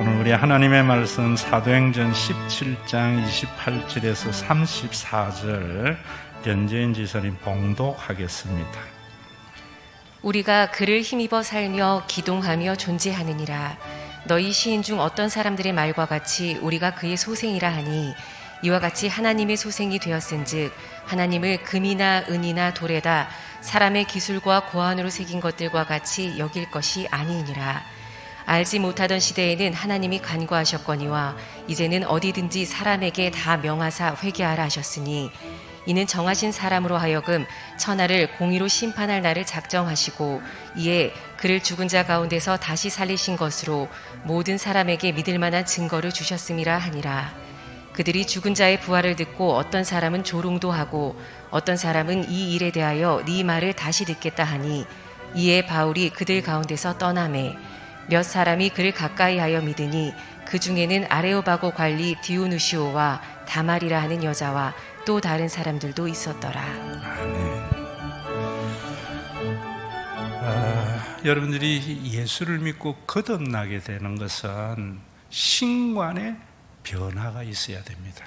오늘 우리 하나님의 말씀 사도행전 17장 28절에서 34절 변재인 지사님 봉독하겠습니다. 우리가 그를 힘입어 살며 기동하며 존재하느니라. 너희 시인 중 어떤 사람들의 말과 같이 우리가 그의 소생이라 하니 이와 같이 하나님의 소생이 되었은즉 하나님을 금이나 은이나 돌에다 사람의 기술과 고안으로 새긴 것들과 같이 여길 것이 아니니라. 알지 못하던 시대에는 하나님이 간과하셨거니와 이제는 어디든지 사람에게 다 명하사 회개하라 하셨으니 이는 정하신 사람으로 하여금 천하를 공의로 심판할 날을 작정하시고 이에 그를 죽은 자 가운데서 다시 살리신 것으로 모든 사람에게 믿을 만한 증거를 주셨음이라 하니라. 그들이 죽은 자의 부활을 듣고 어떤 사람은 조롱도 하고 어떤 사람은 이 일에 대하여 네 말을 다시 듣겠다 하니 이에 바울이 그들 가운데서 떠나매 몇 사람이 그를 가까이하여 믿으니 그 중에는 아레오바고 관리 디오누시오와 다말이라 하는 여자와 또 다른 사람들도 있었더라. 여러분들이 예수를 믿고 거듭나게 되는 것은 신관의 변화가 있어야 됩니다.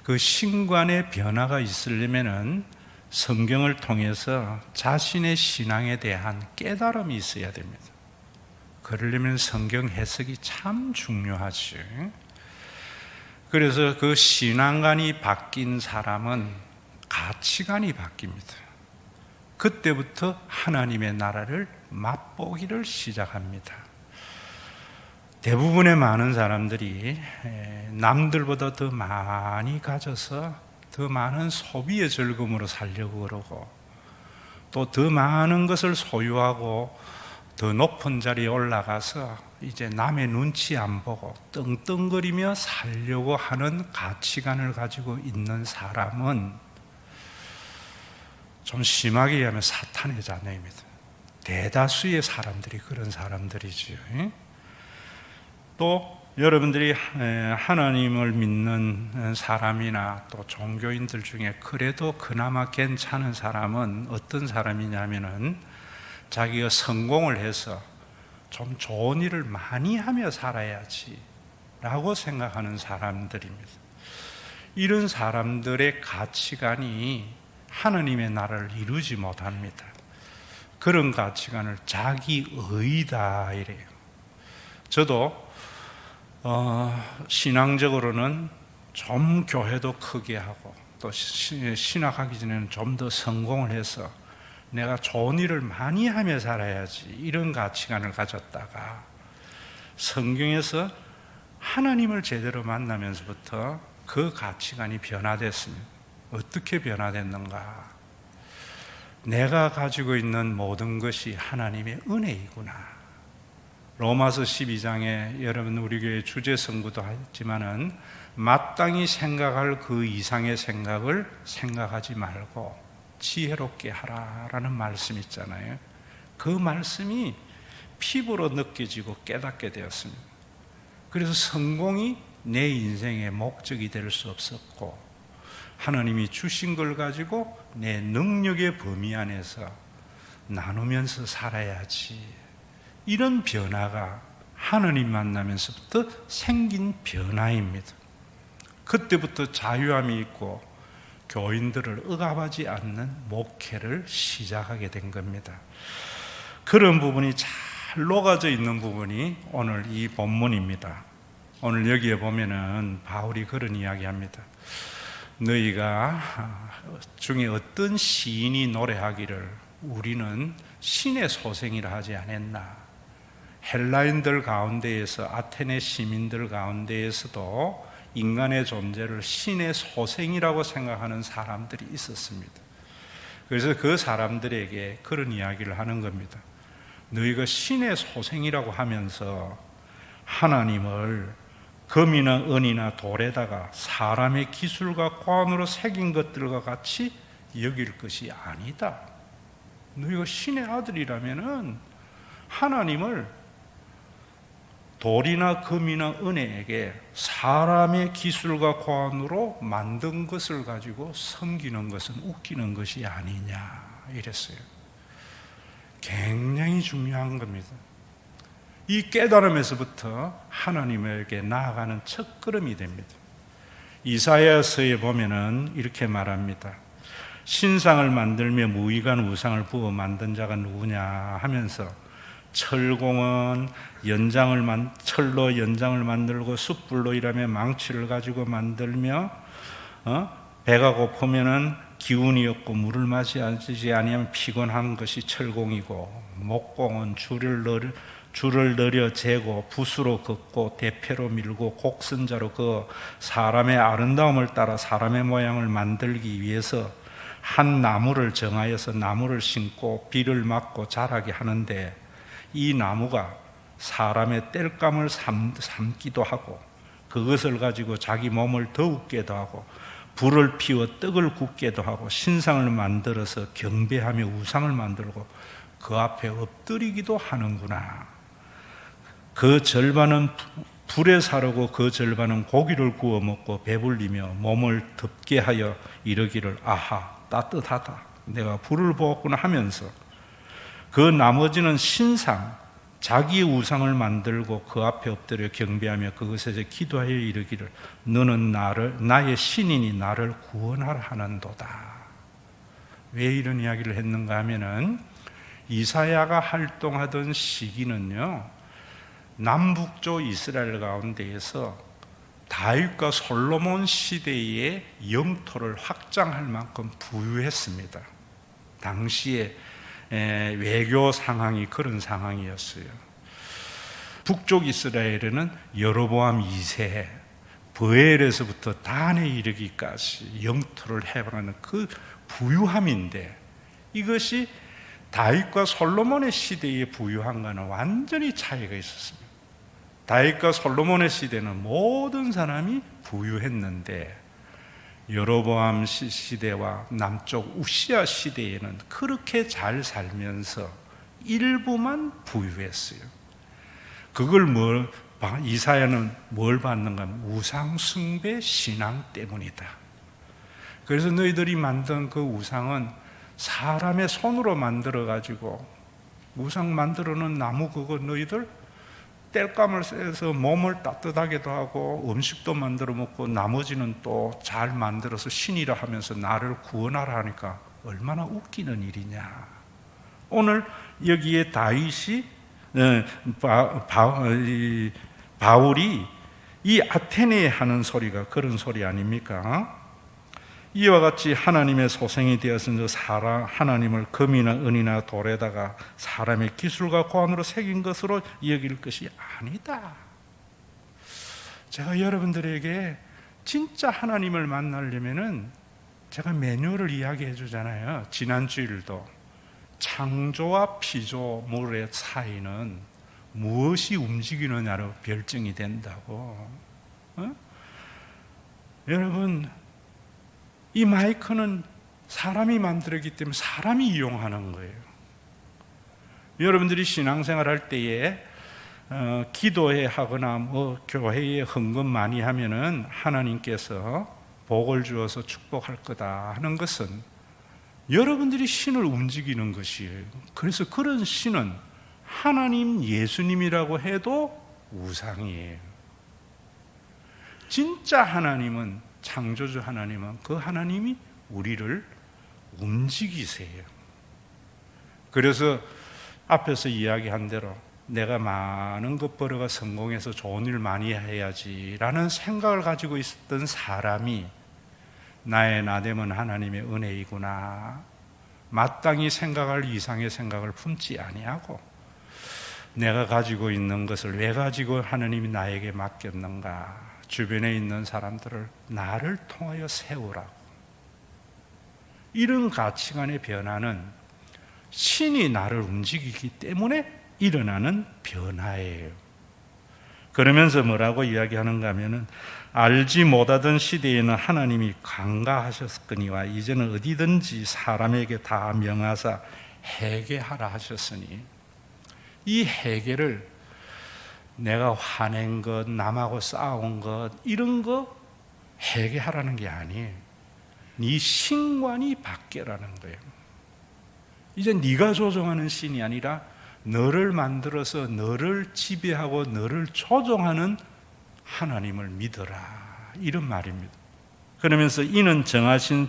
그 신관의 변화가 있으려면 성경을 통해서 자신의 신앙에 대한 깨달음이 있어야 됩니다. 그러려면 성경 해석이 참 중요하지. 그래서 그 신앙관이 바뀐 사람은 가치관이 바뀝니다. 그때부터 하나님의 나라를 맛보기를 시작합니다. 대부분의 많은 사람들이 남들보다 더 많이 가져서 더 많은 소비의 즐거움으로 살려고 그러고 또 더 많은 것을 소유하고 더 높은 자리에 올라가서 이제 남의 눈치 안 보고 떵떵거리며 살려고 하는 가치관을 가지고 있는 사람은 좀 심하게 얘기하면 사탄의 자녀입니다. 대다수의 사람들이 그런 사람들이지요. 또 여러분들이 하나님을 믿는 사람이나 또 종교인들 중에 그래도 그나마 괜찮은 사람은 어떤 사람이냐면은 자기가 성공을 해서 좀 좋은 일을 많이 하며 살아야지 라고 생각하는 사람들입니다. 이런 사람들의 가치관이 하나님의 나라를 이루지 못합니다. 그런 가치관을 자기의다 이래요. 저도 신앙적으로는 좀 교회도 크게 하고 또 신학하기 전에는 좀 더 성공을 해서 내가 좋은 일을 많이 하며 살아야지 이런 가치관을 가졌다가 성경에서 하나님을 제대로 만나면서부터 그 가치관이 변화됐습니다. 어떻게 변화됐는가? 내가 가지고 있는 모든 것이 하나님의 은혜이구나. 로마서 12장에 여러분 우리 교회 주제 선구도 했지만은 마땅히 생각할 그 이상의 생각을 생각하지 말고 지혜롭게 하라라는 말씀이 있잖아요. 그 말씀이 피부로 느껴지고 깨닫게 되었습니다. 그래서 성공이 내 인생의 목적이 될 수 없었고 하나님이 주신 걸 가지고 내 능력의 범위 안에서 나누면서 살아야지. 이런 변화가 하나님 만나면서부터 생긴 변화입니다. 그때부터 자유함이 있고 교인들을 억압하지 않는 목회를 시작하게 된 겁니다. 그런 부분이 잘 녹아져 있는 부분이 오늘 이 본문입니다. 오늘 여기에 보면은 바울이 그런 이야기합니다. 너희가 중에 어떤 시인이 노래하기를 우리는 신의 소생이라 하지 않았나. 헬라인들 가운데에서 아테네 시민들 가운데에서도 인간의 존재를 신의 소생이라고 생각하는 사람들이 있었습니다. 그래서 그 사람들에게 그런 이야기를 하는 겁니다. 너희가 신의 소생이라고 하면서 하나님을 금이나 은이나 돌에다가 사람의 기술과 고안으로 새긴 것들과 같이 여길 것이 아니다. 너희가 신의 아들이라면은 하나님을 돌이나 금이나 은에게 사람의 기술과 고안으로 만든 것을 가지고 섬기는 것은 웃기는 것이 아니냐 이랬어요. 굉장히 중요한 겁니다. 이 깨달음에서부터 하나님에게 나아가는 첫걸음이 됩니다. 이사야서에 보면은 이렇게 말합니다. 신상을 만들며 무익한 우상을 부어 만든 자가 누구냐 하면서 철로 연장을 만들고 숯불로 일하며 망치를 가지고 만들며 배가 고프면은 기운이 없고 물을 마시지 아니하면 피곤한 것이 철공이고 목공은 줄을 늘여 재고 붓으로 긋고 대패로 밀고 곡선자로 그 사람의 아름다움을 따라 사람의 모양을 만들기 위해서 한 나무를 정하여서 나무를 심고 비를 맞고 자라게 하는데 이 나무가 사람의 땔감을 삼기도 하고 그것을 가지고 자기 몸을 더웁게도 하고 불을 피워 떡을 굽게도 하고 신상을 만들어서 경배하며 우상을 만들고 그 앞에 엎드리기도 하는구나. 그 절반은 불에 사르고 그 절반은 고기를 구워 먹고 배불리며 몸을 덥게 하여 이르기를 아하 따뜻하다 내가 불을 부었구나 하면서 그 나머지는 신상 자기 우상을 만들고 그 앞에 엎드려 경배하며 그것에 기도하여 이르기를 너는 나의 신이니 나를 구원하라 하는도다. 왜 이런 이야기를 했는가 하면은 이사야가 활동하던 시기는요 남북조 이스라엘 가운데에서 다윗과 솔로몬 시대의 영토를 확장할 만큼 부유했습니다. 당시에 외교 상황이 그런 상황이었어요. 북쪽 이스라엘에는 여로보암 2세 브엘에서부터 단에 이르기까지 영토를 해방하는 그 부유함인데 이것이 다윗과 솔로몬의 시대의 부유함과는 완전히 차이가 있었습니다. 다윗과 솔로몬의 시대는 모든 사람이 부유했는데 여로보암 시대와 남쪽 우시아 시대에는 그렇게 잘 살면서 일부만 부유했어요. 그걸 이사야는 뭘 받는가 하면 우상숭배 신앙 때문이다. 그래서 너희들이 만든 그 우상은 사람의 손으로 만들어가지고 우상 만들어 놓은 나무 그거 너희들 땔감을 쐬서 몸을 따뜻하게도 하고 음식도 만들어 먹고 나머지는 또 잘 만들어서 신이라 하면서 나를 구원하라 하니까 얼마나 웃기는 일이냐. 오늘 여기에 다윗이 바울이 이 아테네에 하는 소리가 그런 소리 아닙니까? 이와 같이 하나님의 소생이 되어서 하나님을 금이나 은이나 돌에다가 사람의 기술과 고안으로 새긴 것으로 여길 것이 아니다. 제가 여러분들에게 진짜 하나님을 만나려면은 제가 매뉴얼을 이야기해 주잖아요. 지난 주일도 창조와 피조물의 사이는 무엇이 움직이느냐로 결정이 된다고. 여러분 이 마이크는 사람이 만들었기 때문에 사람이 이용하는 거예요. 여러분들이 신앙생활 할 때에 기도회 하거나 교회에 헌금 많이 하면은 하나님께서 복을 주어서 축복할 거다 하는 것은 여러분들이 신을 움직이는 것이에요. 그래서 그런 신은 하나님 예수님이라고 해도 우상이에요. 진짜 하나님은 창조주 하나님은 그 하나님이 우리를 움직이세요. 그래서 앞에서 이야기한 대로 내가 많은 것 벌어가 성공해서 좋은 일 많이 해야지라는 생각을 가지고 있었던 사람이 나의 나됨은 하나님의 은혜이구나 마땅히 생각할 이상의 생각을 품지 아니하고 내가 가지고 있는 것을 왜 가지고 하나님이 나에게 맡겼는가 주변에 있는 사람들을 나를 통하여 세우라고. 이런 가치관의 변화는 신이 나를 움직이기 때문에 일어나는 변화예요. 그러면서 뭐라고 이야기하는가 하면은 알지 못하던 시대에는 하나님이 강가하셨거니와 이제는 어디든지 사람에게 다 명하사 회개하라 하셨으니 이 회개를 내가 화낸 것, 남하고 싸운 것 이런 거 회개하라는 게 아니에요. 네 신관이 바뀌라는 거예요. 이제 네가 조종하는 신이 아니라 너를 만들어서 너를 지배하고 너를 조종하는 하나님을 믿어라, 이런 말입니다. 그러면서 이는 정하신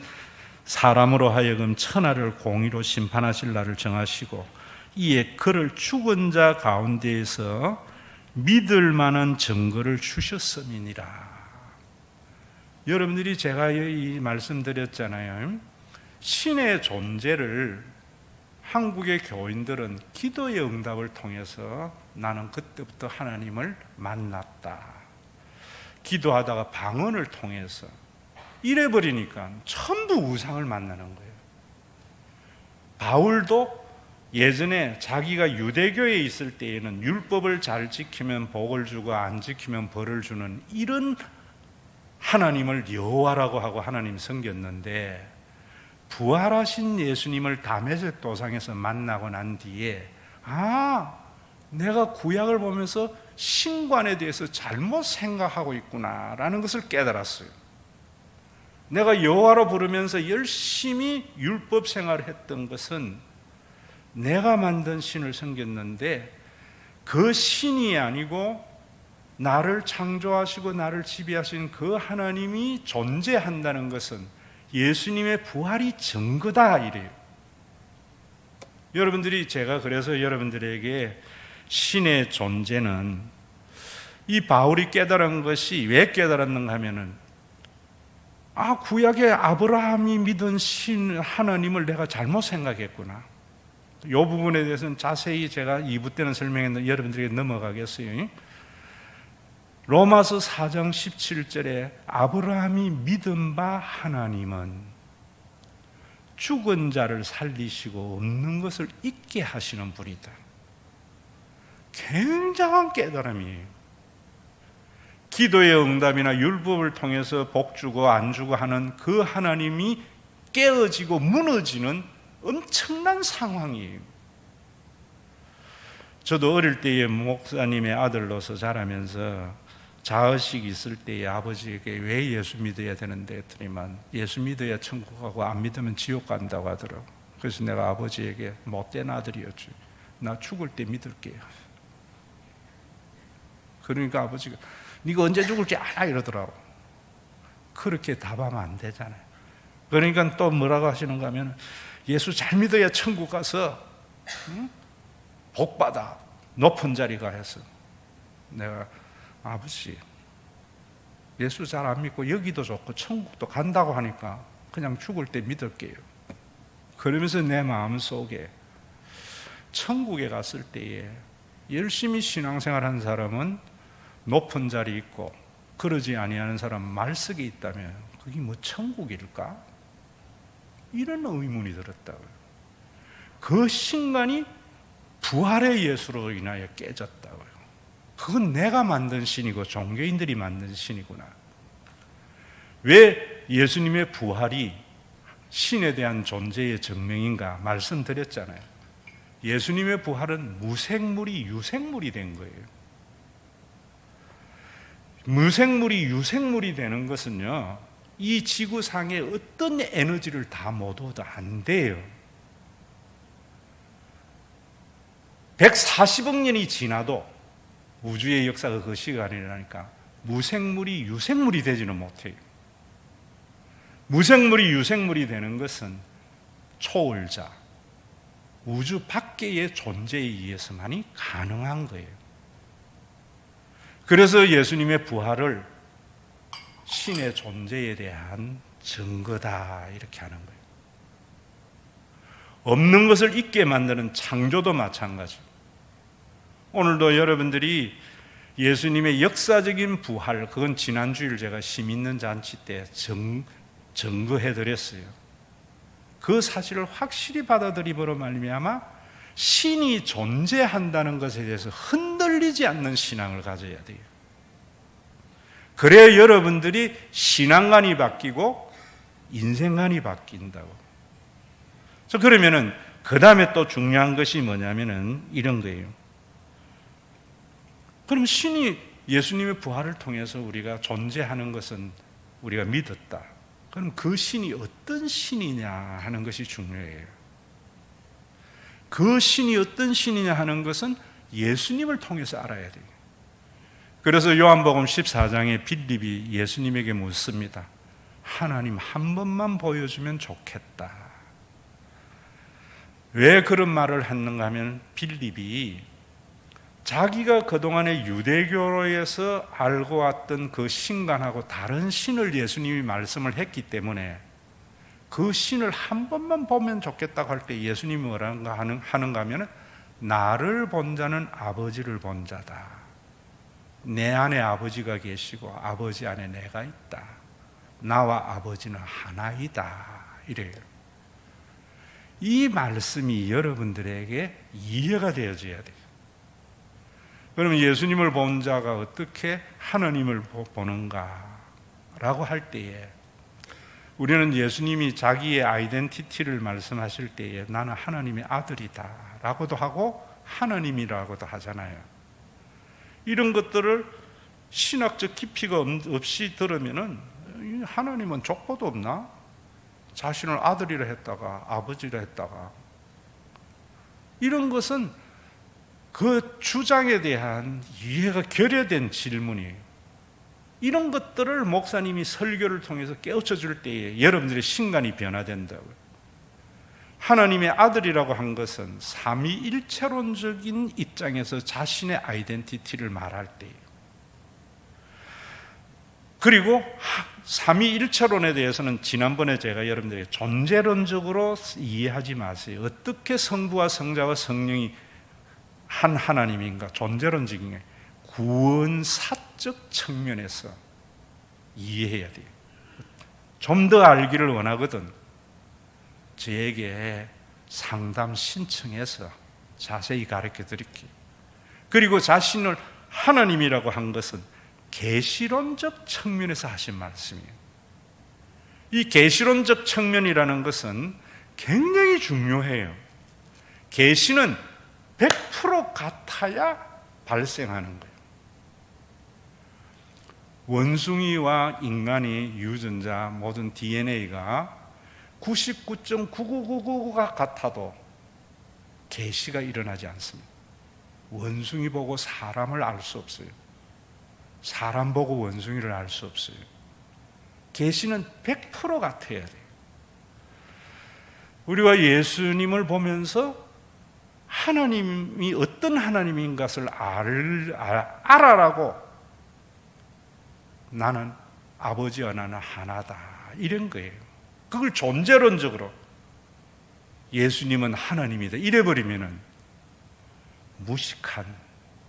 사람으로 하여금 천하를 공의로 심판하실 날을 정하시고 이에 그를 죽은 자 가운데에서 믿을 만한 증거를 주셨음이니라. 여러분들이 제가 이 말씀드렸잖아요. 신의 존재를 한국의 교인들은 기도의 응답을 통해서 나는 그때부터 하나님을 만났다. 기도하다가 방언을 통해서 이래버리니까 전부 우상을 만나는 거예요. 바울도 예전에 자기가 유대교에 있을 때에는 율법을 잘 지키면 복을 주고 안 지키면 벌을 주는 이런 하나님을 여호와라고 하고 하나님 섬겼는데, 부활하신 예수님을 다메섹 도상에서 만나고 난 뒤에 내가 구약을 보면서 신관에 대해서 잘못 생각하고 있구나라는 것을 깨달았어요. 내가 여호와로 부르면서 열심히 율법 생활을 했던 것은 내가 만든 신을 섬겼는데, 그 신이 아니고 나를 창조하시고 나를 지배하신 그 하나님이 존재한다는 것은 예수님의 부활이 증거다, 이래요. 여러분들이, 제가 그래서 여러분들에게 신의 존재는, 이 바울이 깨달은 것이 왜 깨달았는가 하면은, 구약의 아브라함이 믿은 신 하나님을 내가 잘못 생각했구나. 이 부분에 대해서는 자세히 제가 2부 때는 설명했는데 여러분들에게 넘어가겠어요. 로마서 4장 17절에 아브라함이 믿은 바 하나님은 죽은 자를 살리시고 없는 것을 잊게 하시는 분이다. 굉장한 깨달음이에요. 기도의 응답이나 율법을 통해서 복 주고 안 주고 하는 그 하나님이 깨어지고 무너지는 엄청난 상황이에요. 저도 어릴 때에 목사님의 아들로서 자라면서 자의식이 있을 때에 아버지에게 왜 예수 믿어야 되는데 했더니만, 예수 믿어야 천국 가고 안 믿으면 지옥 간다고 하더라고. 그래서 내가 아버지에게 못된 아들이었지, 나 죽을 때 믿을게요. 그러니까 아버지가 네가 언제 죽을지 알아, 이러더라고. 그렇게 답하면 안 되잖아요. 그러니까 또 뭐라고 하시는가 하면, 예수 잘 믿어야 천국 가서 복 받아, 높은 자리 가 해서. 내가 아버지, 예수 잘 안 믿고 여기도 좋고 천국도 간다고 하니까 그냥 죽을 때 믿을게요. 그러면서 내 마음속에 천국에 갔을 때에 열심히 신앙생활한 사람은 높은 자리 있고 그러지 아니하는 사람은 말석에 있다면 그게 뭐 천국일까? 이런 의문이 들었다고요. 그 신간이 부활의 예수로 인하여 깨졌다고요. 그건 내가 만든 신이고 종교인들이 만든 신이구나. 왜 예수님의 부활이 신에 대한 존재의 증명인가 말씀드렸잖아요. 예수님의 부활은 무생물이 유생물이 된 거예요. 무생물이 유생물이 되는 것은요, 이 지구상에 어떤 에너지를 다 모아도 안 돼요. 140억 년이 지나도 우주의 역사가 그 시간이라니까 무생물이 유생물이 되지는 못해요. 무생물이 유생물이 되는 것은 초월자, 우주 밖의 존재에 의해서만이 가능한 거예요. 그래서 예수님의 부활을 신의 존재에 대한 증거다, 이렇게 하는 거예요. 없는 것을 있게 만드는 창조도 마찬가지. 오늘도 여러분들이 예수님의 역사적인 부활, 그건 지난주일 제가 힘있는 잔치 때 증거해드렸어요. 그 사실을 확실히 받아들이므로 말미암아 신이 존재한다는 것에 대해서 흔들리지 않는 신앙을 가져야 돼요. 그래야 여러분들이 신앙관이 바뀌고 인생관이 바뀐다고. 그러면은 그 다음에 또 중요한 것이 뭐냐면은 이런 거예요. 그럼 신이 예수님의 부활을 통해서 우리가 존재하는 것은 우리가 믿었다. 그럼 그 신이 어떤 신이냐 하는 것이 중요해요. 그 신이 어떤 신이냐 하는 것은 예수님을 통해서 알아야 돼요. 그래서 요한복음 14장에 빌립이 예수님에게 묻습니다. 하나님 한 번만 보여주면 좋겠다. 왜 그런 말을 했는가 하면 빌립이 자기가 그동안에 유대교에서 알고 왔던 그 신간하고 다른 신을 예수님이 말씀을 했기 때문에 그 신을 한 번만 보면 좋겠다고 할 때 예수님이 뭐라는가 하는가 하면 나를 본 자는 아버지를 본 자다. 내 안에 아버지가 계시고 아버지 안에 내가 있다. 나와 아버지는 하나이다. 이래요. 이 말씀이 여러분들에게 이해가 되어져야 돼요. 그러면 예수님을 본 자가 어떻게 하나님을 보는가라고 할 때에 우리는 예수님이 자기의 아이덴티티를 말씀하실 때에 나는 하나님의 아들이다 라고도 하고 하나님이라고도 하잖아요. 이런 것들을 신학적 깊이가 없이 들으면은 하나님은 족보도 없나? 자신을 아들이라 했다가 아버지라 했다가 이런 것은 그 주장에 대한 이해가 결여된 질문이에요. 이런 것들을 목사님이 설교를 통해서 깨우쳐 줄 때에 여러분들의 신간이 변화된다고요. 하나님의 아들이라고 한 것은 삼위일체론적인 입장에서 자신의 아이덴티티를 말할 때예요. 그리고 삼위일체론에 대해서는 지난번에 제가 여러분들에게 존재론적으로 이해하지 마세요. 어떻게 성부와 성자와 성령이 한 하나님인가? 존재론적인 게 구원사적 측면에서 이해해야 돼요. 좀 더 알기를 원하거든 저에게 상담 신청해서 자세히 가르쳐 드릴게요. 그리고 자신을 하나님이라고 한 것은 계시론적 측면에서 하신 말씀이에요. 이 계시론적 측면이라는 것은 굉장히 중요해요. 계시는 100% 같아야 발생하는 거예요. 원숭이와 인간이 유전자 모든 DNA가 99.9999가 같아도 계시가 일어나지 않습니다. 원숭이 보고 사람을 알 수 없어요. 사람 보고 원숭이를 알 수 없어요. 계시는 100% 같아야 돼요. 우리가 예수님을 보면서 하나님이 어떤 하나님인 것을 알아라고 나는 아버지와 나는 하나다 이런 거예요. 그걸 존재론적으로 예수님은 하나님이다 이래버리면은 무식한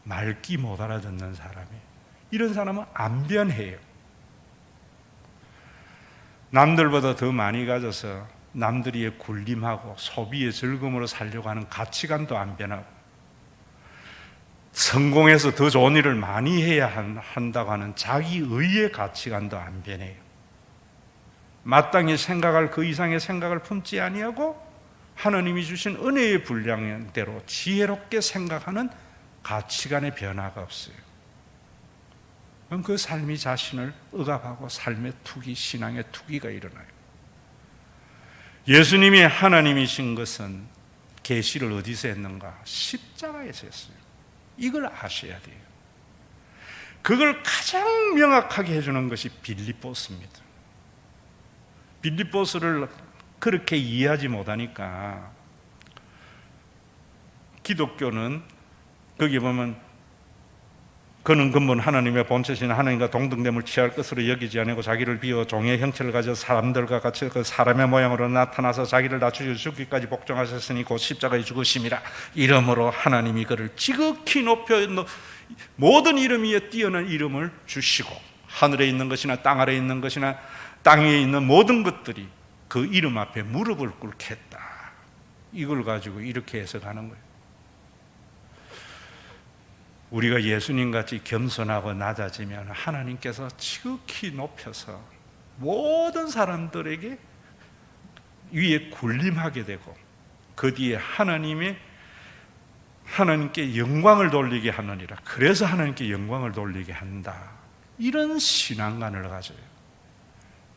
말귀 못 알아듣는 사람이 이런 사람은 안 변해요. 남들보다 더 많이 가져서 남들이 굴림하고 소비의 즐거움으로 살려고 하는 가치관도 안 변하고 성공해서 더 좋은 일을 많이 해야 한다고 하는 자기의의 가치관도 안 변해요. 마땅히 생각할 그 이상의 생각을 품지 아니하고 하나님이 주신 은혜의 분량대로 지혜롭게 생각하는 가치관의 변화가 없어요. 그럼 그 삶이 자신을 억압하고 삶의 투기, 신앙의 투기가 일어나요. 예수님이 하나님이신 것은 계시를 어디서 했는가? 십자가에서 했어요. 이걸 아셔야 돼요. 그걸 가장 명확하게 해주는 것이 빌립보스입니다. 빌립보스를 그렇게 이해하지 못하니까 기독교는 거기 보면 그는 근본 하나님의 본체신 하나님과 동등됨을 취할 것으로 여기지 아니고 자기를 비워 종의 형체를 가져 사람들과 같이 그 사람의 모양으로 나타나서 자기를 낮추어 죽기까지 복종하셨으니 곧 십자가에 죽으심이라. 이름으로 하나님이 그를 지극히 높여 모든 이름 위에 뛰어난 이름을 주시고 하늘에 있는 것이나 땅 아래에 있는 것이나 땅 위에 있는 모든 것들이 그 이름 앞에 무릎을 꿇겠다. 이걸 가지고 이렇게 해석하는 거예요. 우리가 예수님같이 겸손하고 낮아지면 하나님께서 지극히 높여서 모든 사람들에게 위에 군림하게 되고 그 뒤에 하나님께 영광을 돌리게 하느니라. 그래서 하나님께 영광을 돌리게 한다. 이런 신앙관을 가져요.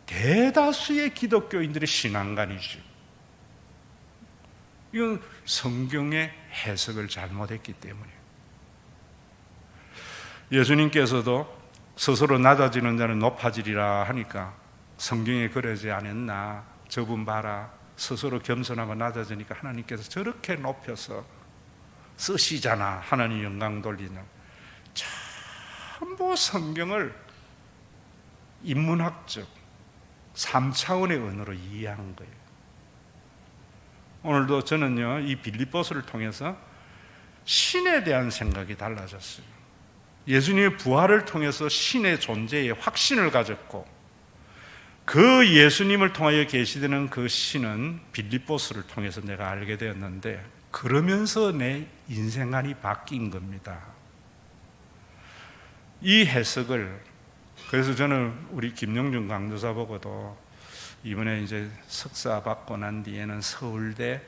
대다수의 기독교인들의 신앙관이죠. 이건 성경의 해석을 잘못했기 때문이에요. 예수님께서도 스스로 낮아지는 자는 높아지리라 하니까 성경에 그러지 않았나? 저분 봐라, 스스로 겸손하고 낮아지니까 하나님께서 저렇게 높여서 쓰시잖아. 하나님 영광 돌리는. 전부 성경을 인문학적 3차원의 언어로 이해한 거예요. 오늘도 저는요, 이 빌립보서를 통해서 신에 대한 생각이 달라졌어요. 예수님의 부활을 통해서 신의 존재에 확신을 가졌고, 그 예수님을 통하여 계시되는 그 신은 빌립보서를 통해서 내가 알게 되었는데, 그러면서 내 인생관이 바뀐 겁니다. 이 해석을, 그래서 저는 우리 김영준 강도사 보고도 이번에 이제 석사 받고 난 뒤에는 서울대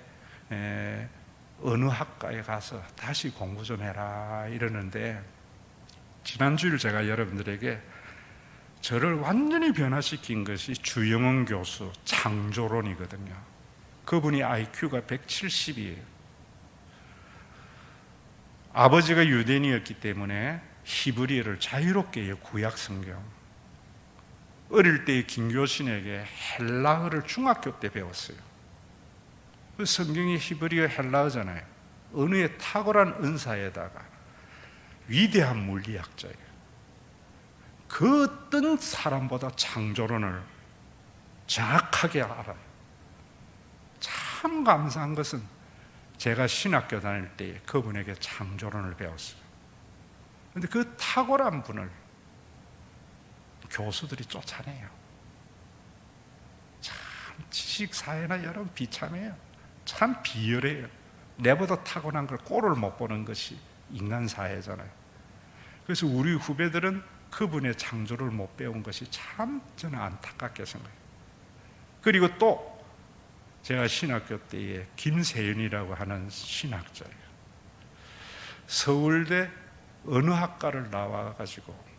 언어학과에 가서 다시 공부 좀 해라 이러는데, 지난주일 제가 여러분들에게 저를 완전히 변화시킨 것이 주영원 교수 창조론이거든요. 그분이 IQ가 170이에요. 아버지가 유대인이었기 때문에 히브리어를 자유롭게 구약 성경. 어릴 때 김교신에게 헬라어를 중학교 때 배웠어요. 그 성경이 히브리어 헬라어잖아요. 언어의 탁월한 은사에다가 위대한 물리학자예요. 그 어떤 사람보다 창조론을 정확하게 알아요. 참 감사한 것은 제가 신학교 다닐 때 그분에게 창조론을 배웠어요. 그런데 그 탁월한 분을 교수들이 쫓아내요. 참 지식사회나 여러분 비참해요. 참 비열해요. 내보다 타고난 걸 꼴을 못 보는 것이 인간 사회잖아요. 그래서 우리 후배들은 그분의 창조를 못 배운 것이 참 저는 안타깝게 생각해요. 그리고 또 제가 신학교 때에 김세윤이라고 하는 신학자예요. 서울대 언어학과를 나와가지고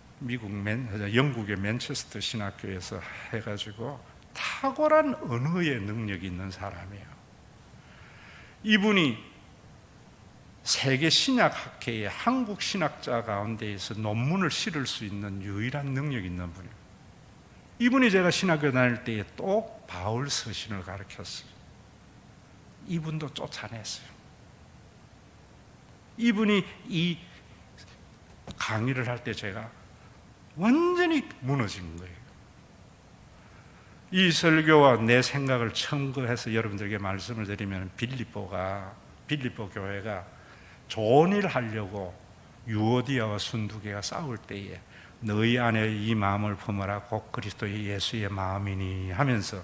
영국의 맨체스터 신학교에서 해가지고 탁월한 언어의 능력이 있는 사람이에요. 이분이 세계 신약학회의 한국 신학자 가운데에서 논문을 실을 수 있는 유일한 능력이 있는 분이에요. 이분이 제가 신학교 다닐 때에 또 바울 서신을 가르쳤어요. 이분도 쫓아냈어요. 이분이 이 강의를 할 때 제가 완전히 무너진 거예요. 이 설교와 내 생각을 첨가해서 여러분들에게 말씀을 드리면, 빌립보 교회가 좋은 일 하려고 유오디아와 순두개가 싸울 때에 너희 안에 이 마음을 품어라 곧 그리스도의 예수의 마음이니 하면서,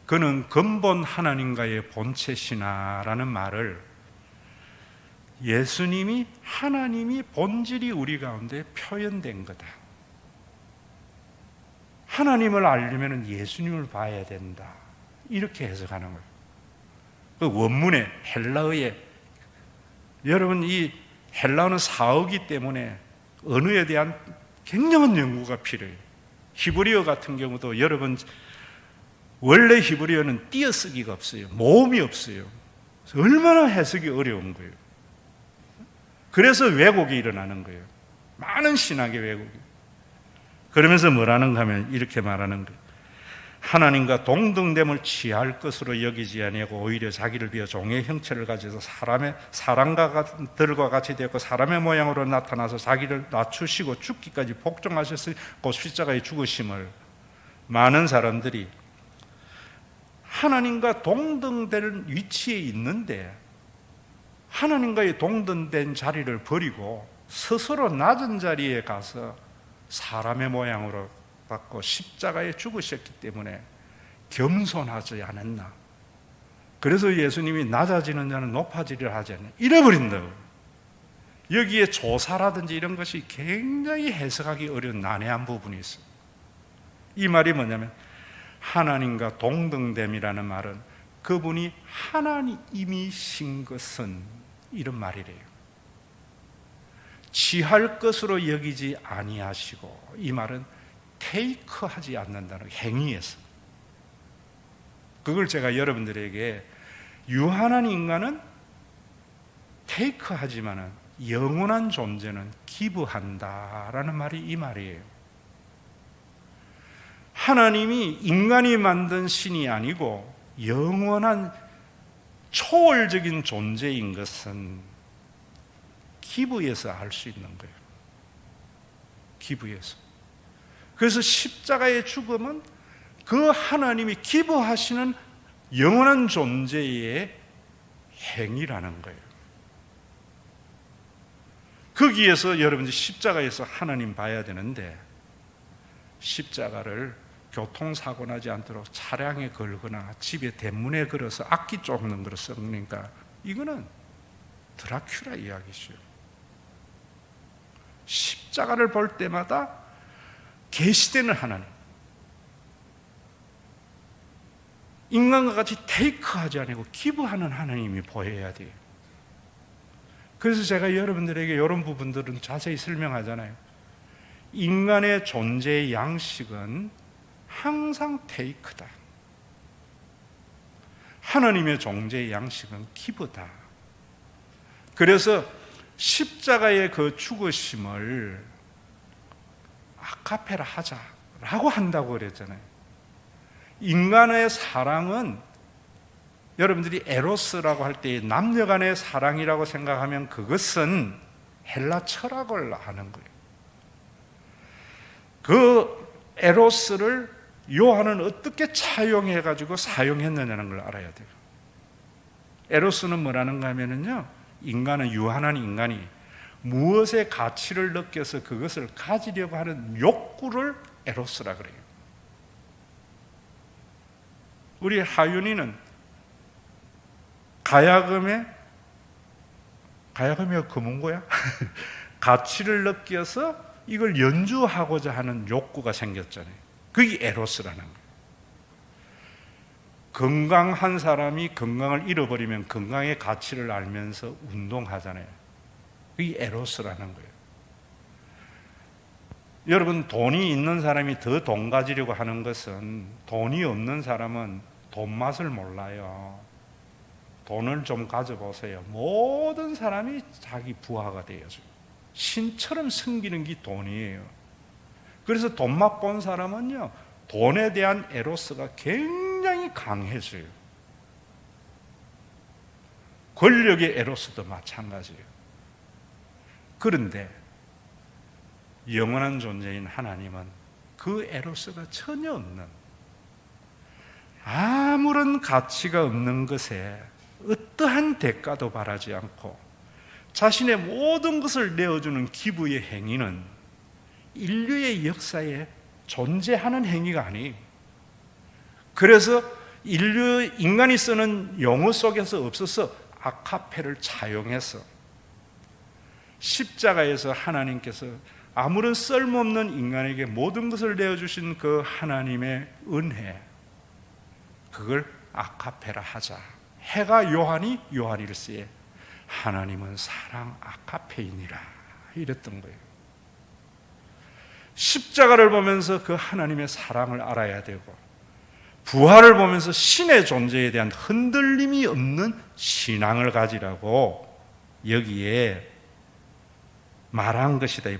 그는 근본 하나님과의 본체시나라는 말을 예수님이, 하나님이 본질이 우리 가운데 표현된 거다. 하나님을 알려면 예수님을 봐야 된다. 이렇게 해석하는 거예요. 그 원문에 헬라어에, 여러분 이 헬라어는 사어기 때문에 언어에 대한 굉장한 연구가 필요해요. 히브리어 같은 경우도 여러분 원래 히브리어는 띄어쓰기가 없어요. 모음이 없어요. 얼마나 해석이 어려운 거예요. 그래서 왜곡이 일어나는 거예요. 많은 신학의 왜곡이. 그러면서 뭐라는가 하면 이렇게 말하는 거예요. 하나님과 동등됨을 취할 것으로 여기지 아니하고 오히려 자기를 비워 종의 형체를 가져서 사람들과 같이 되었고 사람의 모양으로 나타나서 자기를 낮추시고 죽기까지 복종하셨으니 곧 십자가에 죽으심을. 많은 사람들이 하나님과 동등된 위치에 있는데 하나님과의 동등된 자리를 버리고 스스로 낮은 자리에 가서 사람의 모양으로 받고 십자가에 죽으셨기 때문에 겸손하지 않았나. 그래서 예수님이 낮아지는 자는 높아지리라 하지 않나 잃어버린다고. 여기에 조사라든지 이런 것이 굉장히 해석하기 어려운 난해한 부분이 있어요. 이 말이 뭐냐면, 하나님과 동등됨이라는 말은 그분이 하나님이신 것은, 이런 말이래요. 취할 것으로 여기지 아니하시고, 이 말은 테이크하지 않는다는 행위에서. 그걸 제가 여러분들에게 유한한 인간은 테이크하지만은 영원한 존재는 기부한다라는 말이 이 말이에요. 하나님이 인간이 만든 신이 아니고 영원한 초월적인 존재인 것은 기부에서 알 수 있는 거예요. 기부에서. 그래서 십자가의 죽음은 그 하나님이 기부하시는 영원한 존재의 행위라는 거예요. 거기에서 여러분들 십자가에서 하나님 봐야 되는데, 십자가를 교통사고 나지 않도록 차량에 걸거나 집에 대문에 걸어서 악기 쫓는 거로 쓰니까 이거는 드라큘라 이야기죠. 십자가를 볼 때마다 계시되는 하나님, 인간과 같이 테이크하지 않고 기부하는 하나님이 보여야 돼요. 그래서 제가 여러분들에게 이런 부분들은 자세히 설명하잖아요. 인간의 존재의 양식은 항상 테이크다. 하나님의 존재의 양식은 기부다. 그래서 십자가의 그 죽으심을 아카페라 하자라고 한다고 그랬잖아요. 인간의 사랑은 여러분들이 에로스라고 할 때 남녀 간의 사랑이라고 생각하면 그것은 헬라 철학을 아는 거예요. 그 에로스를 요한은 어떻게 차용해가지고 사용했느냐는 걸 알아야 돼요. 에로스는 뭐라는가 하면요, 인간은 유한한 인간이 무엇의 가치를 느껴서 그것을 가지려고 하는 욕구를 에로스라 그래요. 우리 하윤이는 가야금이 금은고야? 가치를 느껴서 이걸 연주하고자 하는 욕구가 생겼잖아요. 그게 에로스라는 거예요. 건강한 사람이 건강을 잃어버리면 건강의 가치를 알면서 운동하잖아요. 그게 에로스라는 거예요. 여러분, 돈이 있는 사람이 더 돈 가지려고 하는 것은 돈이 없는 사람은 돈 맛을 몰라요. 돈을 좀 가져보세요. 모든 사람이 자기 부하가 되어줘요. 신처럼 섬기는 게 돈이에요. 그래서 돈 맛본 사람은요, 돈에 대한 에로스가 굉장히 강해져요. 권력의 에로스도 마찬가지예요. 그런데 영원한 존재인 하나님은 그 에로스가 전혀 없는, 아무런 가치가 없는 것에 어떠한 대가도 바라지 않고 자신의 모든 것을 내어주는 기부의 행위는 인류의 역사에 존재하는 행위가 아니에요. 그래서 인간이 쓰는 용어 속에서 없어서 아카페를 차용해서 십자가에서 하나님께서 아무런 쓸모없는 인간에게 모든 것을 내어주신 그 하나님의 은혜, 그걸 아카페라 하자. 해가 요한일서에 하나님은 사랑 아카페이니라 이랬던 거예요. 십자가를 보면서 그 하나님의 사랑을 알아야 되고, 부활을 보면서 신의 존재에 대한 흔들림이 없는 신앙을 가지라고 여기에 말한 것이다.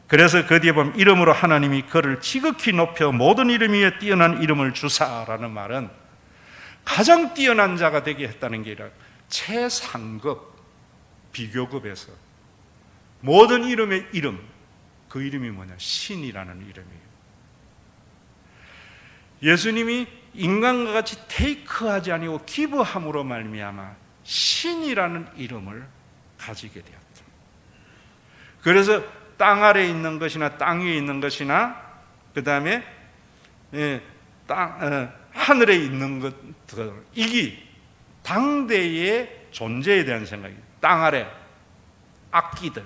그래서 그 뒤에 보면 이름으로 하나님이 그를 지극히 높여 모든 이름 위에 뛰어난 이름을 주사라는 말은 가장 뛰어난 자가 되게 했다는 게 아니라 최상급 비교급에서 모든 이름의 이름, 그 이름이 뭐냐? 신이라는 이름이에요. 예수님이 인간과 같이 테이크하지 아니고 기부함으로 말미암아 신이라는 이름을 가지게 되었다. 그래서 땅 아래에 있는 것이나 땅 위에 있는 것이나 그 다음에 하늘에 있는 것들, 이게 당대의 존재에 대한 생각이에요. 땅 아래 악기들,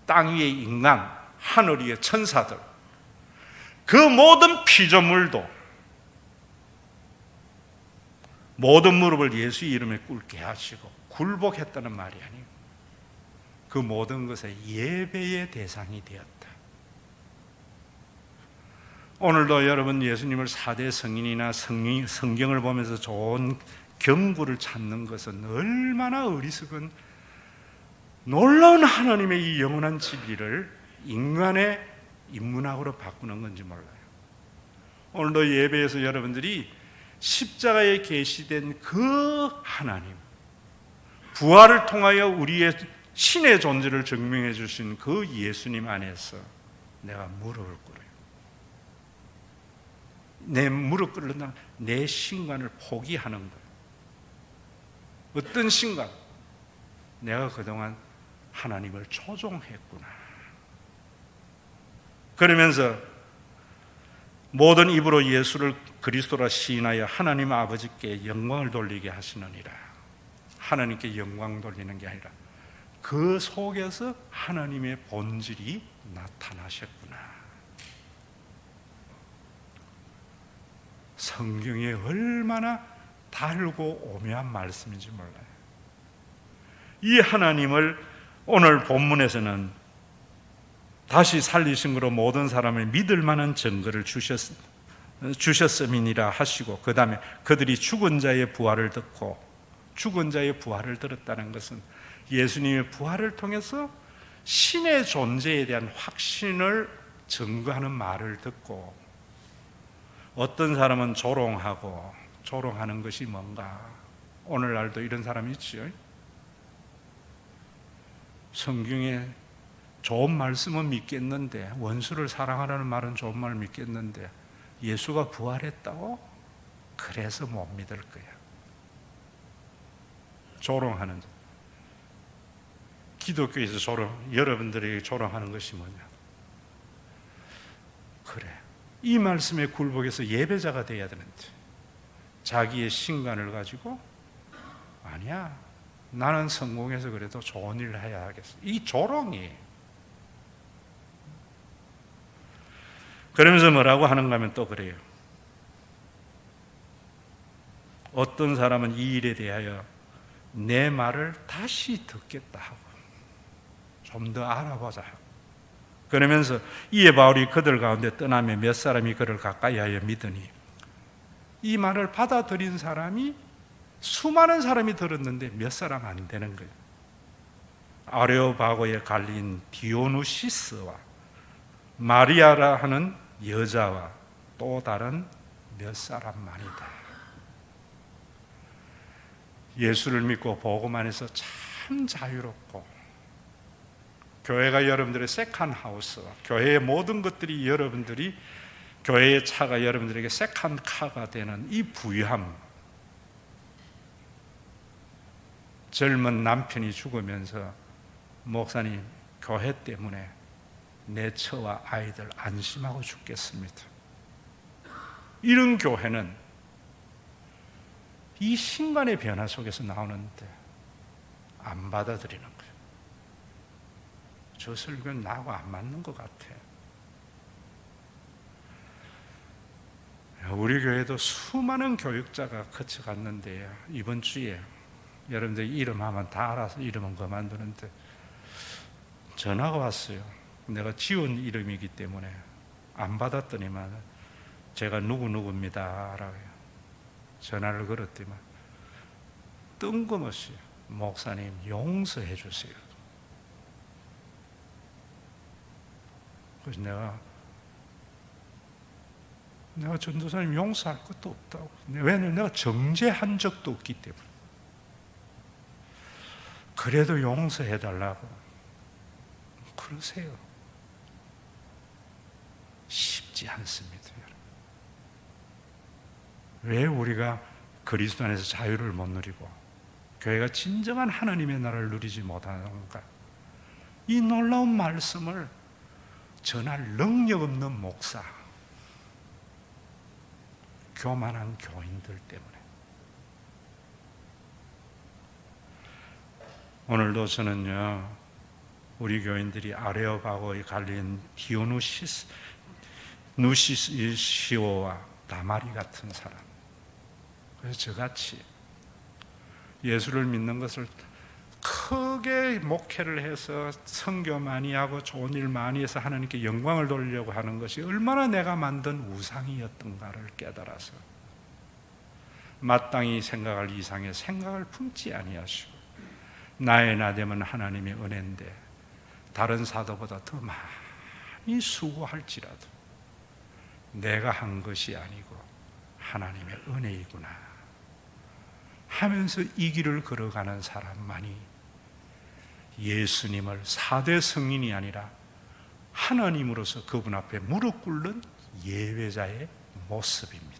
땅 위의 인간, 하늘 위의 천사들, 그 모든 피조물도 모든 무릎을 예수 이름에 꿇게 하시고 굴복했다는 말이 아니에요. 그 모든 것의 예배의 대상이 되었다. 오늘도 여러분 예수님을 4대 성인이나 성경을 보면서 좋은 경구를 찾는 것은 얼마나 어리석은 놀라운 하나님의 이 영원한 진리를 인간의 인문학으로 바꾸는 건지 몰라요. 오늘도 예배에서 여러분들이 십자가에 계시된 그 하나님, 부활을 통하여 우리의 신의 존재를 증명해 주신 그 예수님 안에서 내가 무릎을 꿇어요. 내 무릎 꿇는다, 내 신관을 포기하는 거예요. 어떤 신관? 내가 그동안 하나님을 조종했구나. 그러면서 모든 입으로 예수를 그리스도라 시인하여 하나님 아버지께 영광을 돌리게 하시느니라. 하나님께 영광 돌리는 게 아니라 그 속에서 하나님의 본질이 나타나셨구나. 성경이 얼마나 달고 오묘한 말씀인지 몰라요. 이 하나님을 오늘 본문에서는 다시 살리신 거로 모든 사람을 믿을 만한 증거를 주셨음이니라 하시고, 그 다음에 그들이 죽은 자의 부활을 듣고, 죽은 자의 부활을 들었다는 것은 예수님의 부활을 통해서 신의 존재에 대한 확신을 증거하는 말을 듣고, 어떤 사람은 조롱하는 것이 뭔가, 오늘날도 이런 사람이 있지요. 성경에 좋은 말씀은 믿겠는데, 원수를 사랑하라는 말은 좋은 말 믿겠는데, 예수가 부활했다고? 그래서 못 믿을 거야. 조롱하는, 기독교에서 여러분들에게 조롱하는 것이 뭐냐? 그래, 이 말씀에 굴복해서 예배자가 돼야 되는데, 자기의 신관을 가지고 아니야, 나는 성공해서 그래도 좋은 일을 해야 하겠어. 이 조롱이. 그러면서 뭐라고 하는가 하면 또 그래요. 어떤 사람은 이 일에 대하여 내 말을 다시 듣겠다 하고 좀 더 알아보자 하고, 그러면서 이에 바울이 그들 가운데 떠나며 몇 사람이 그를 가까이 하여 믿으니, 이 말을 받아들인 사람이 수많은 사람이 들었는데 몇 사람 안 되는 거예요. 아레오바고에 갈린 디오누시스와 마리아라 하는 여자와 또 다른 몇 사람만이다. 예수를 믿고 복음 안에서 참 자유롭고, 교회가 여러분들의 세컨 하우스와 교회의 모든 것들이 여러분들이, 교회의 차가 여러분들에게 세컨 카가 되는 이 부유함. 젊은 남편이 죽으면서 목사님, 교회 때문에 내 처와 아이들 안심하고 죽겠습니다. 이런 교회는 이 신간의 변화 속에서 나오는데 안 받아들이는 거예요. 저 설교는 나하고 안 맞는 것 같아. 우리 교회도 수많은 교육자가 거쳐갔는데요, 이번 주에 여러분들 이름하면 다 알아서 이름은 그만두는데 전화가 왔어요. 내가 지운 이름이기 때문에 안 받았더니만 제가 누구입니다 라고 전화를 걸었더니만 뜬금없이 목사님 용서해 주세요. 그래서 내가 전도사님 용서할 것도 없다고. 왜냐면 내가 정죄한 적도 없기 때문에. 그래도 용서해 달라고. 그러세요. 쉽지 않습니다. 왜 우리가 그리스도 안에서 자유를 못 누리고 교회가 진정한 하나님의 나라를 누리지 못하는가? 이 놀라운 말씀을 전할 능력 없는 목사, 교만한 교인들 때문에. 오늘도 저는요, 우리 교인들이 아레오바고에 갈린 누시시오와 다마리 같은 사람, 그래서 저같이 예수를 믿는 것을 크게 목회를 해서 선교 많이 하고 좋은 일 많이 해서 하나님께 영광을 돌리려고 하는 것이 얼마나 내가 만든 우상이었던가를 깨달아서 마땅히 생각할 이상의 생각을 품지 아니하시고 나의 나됨은 하나님의 은혜인데 다른 사도보다 더 많이 수고할지라도 내가 한 것이 아니고 하나님의 은혜이구나 하면서 이 길을 걸어가는 사람만이 예수님을 4대 성인이 아니라 하나님으로서 그분 앞에 무릎 꿇는 예배자의 모습입니다.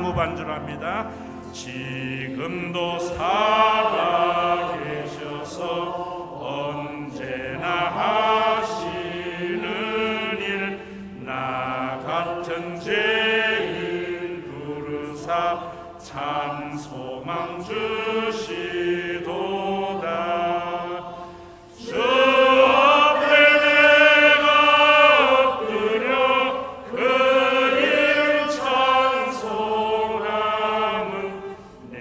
무반주랍니다. 지금도 살아계셔서 언제나 하시는 일 나 같은 죄인 부르사 참 소망 주시도다. 주 앞에 내가 엎드려 그 이름 찬송함은 내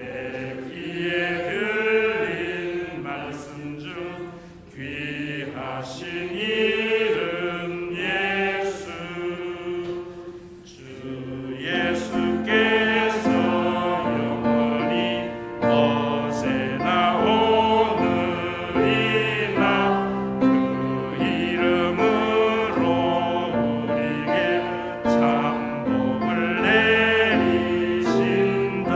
귀에 들린 말씀 중 귀하신 이름 예수. 주 예수께서 영원히 어제나 오늘이나 그 이름으로 우리에게 참 복을 내리신다.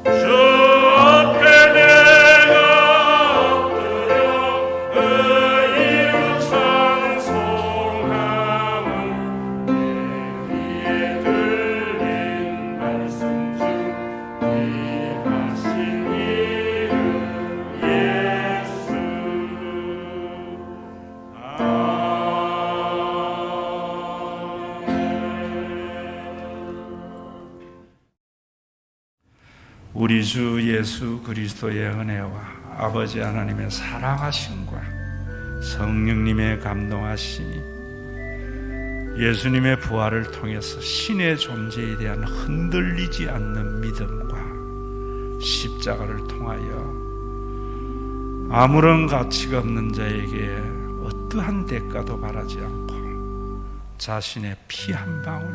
주 앞에 내가 엎드려 그 이름 찬송함은 내 귀에 들린 말씀 중 귀하신 이름 예수. 우리 주 예수 그리스도의 은혜와 아버지 하나님의 사랑하심과 성령님의 감동하심이 예수님의 부활을 통해서 신의 존재에 대한 흔들리지 않는 믿음과 십자가를 통하여 아무런 가치가 없는 자에게 어떠한 대가도 바라지 않고 자신의 피 한 방울,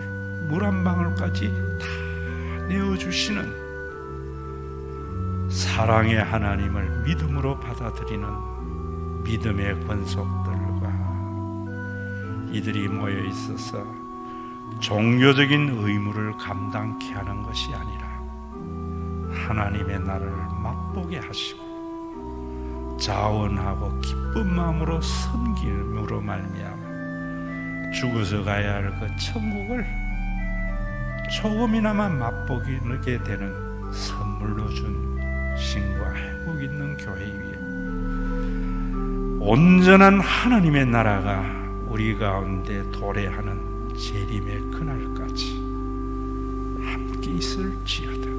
물 한 방울까지 다 내어주시는 사랑의 하나님을 믿음으로 받아들이는 믿음의 권속들과 이들이 모여 있어서 종교적인 의무를 감당케 하는 것이 아니라 하나님의 나라를 맛보게 하시고 자원하고 기쁜 마음으로 섬김으로 말미암아 죽어서 가야 할 그 천국을 조금이나마 맛보게 되는 선물로 준 신과 회복 있는 교회 위에 온전한 하나님의 나라가 우리 가운데 도래하는 재림의 그날까지 함께 있을지어다.